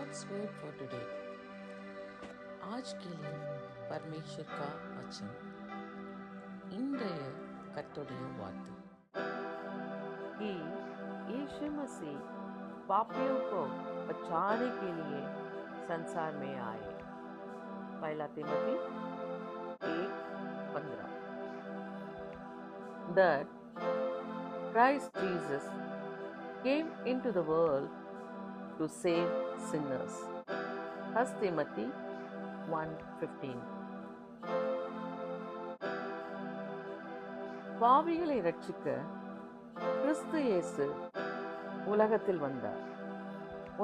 God's word for today. आज के लिए परमेश्वर का वचन இன்றைய கர்த்தருடைய வார்த்தை कि यीशु मसीह पापियों को बचाने के लिए संसार में आए। पहला Timothy 1:15। That Christ Jesus came into the world to save sinners. 1 Timothy 1:15. பாவிகளை ரட்சிக்க கிறிஸ்து இயேசு உலகத்தில் வந்தார்.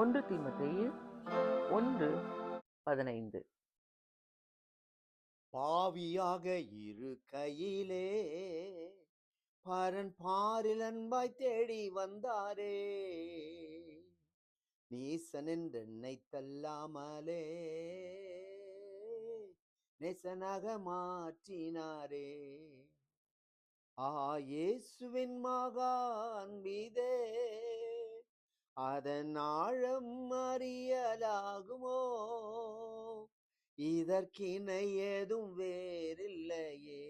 1 தீமோத்தேயு 1:15. பாவியாக இருக்கையிலே பரன் பாரில் அன்பாய் தேடி வந்தாரே, நீசன் என்றென்னை தள்ளாமலே நேசனாக மாற்றினாரே. இயேசுவின் மகா அன்பீதே அதன் ஆழம் அறியலாகுமோ, இதற்கிணை ஏதும் வேறில்லையே,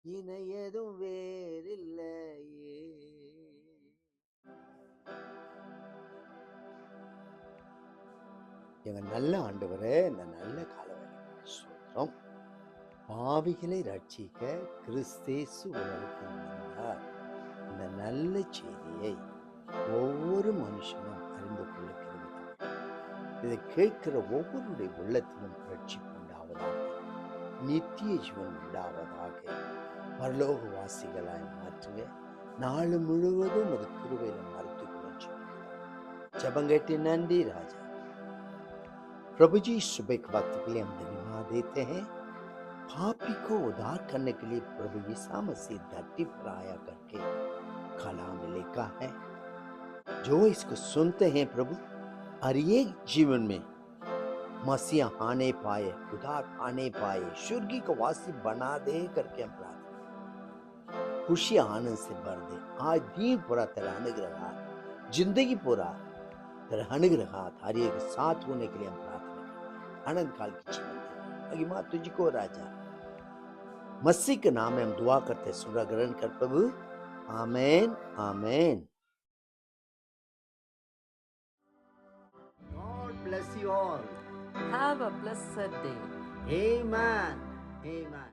இணை ஏதும் வேறில்லையே. எங்க நல்ல ஆண்டவரே, இந்த நல்ல காலவேளைக்காக ஸ்தோத்திரம். பாவிகளை ரட்சிக்க கிறிஸ்தேசு உலகத்தில் வந்தார். இந்த நல்ல செய்தியை ஒவ்வொரு மனுஷனும் அறிந்து கொள்ள கிருபை. இதை கேட்கிற ஒவ்வொருடைய உள்ளத்திலும் ரட்சிப்பு உண்டாவதாக, நித்திய ஜீவன் உண்டாவதாக, பரலோக வாசிகளாய் மாற்றுங்க. நாள் முழுவதும் அது கிருபையில மறைத்துக்கொள்ள ஜபங்கேட்டி நன்றி राजा। प्रभु जी सुबह के वक्त के लिए हम धन्यवाद देते हैं। पापी को उद्धार करने के लिए प्रभु यीशु मसीह धरती पर आया करके कलाम लिखा है। जो इसको सुनते हैं प्रभु, हर एक जीवन में मसीह आने पाए, उद्धार पाने पाए, स्वर्ग को वासी बना दे करके हम प्रार्थना, खुशी आनंद से भर दे। आज दिन पूरा तेरा अनुग्रह, जिंदगी पूरा तेरा अनुग्रह हर एक साथ होने के लिए हम प्रार्थना करते हैं। अनंत काल की जीवन महिमा तुझको राजा, मसीह के नाम में हम दुआ करते, सुना ग्रहण कर प्रभु, आमेन आमेन। God bless you all. Have a blessed day. Amen. Amen.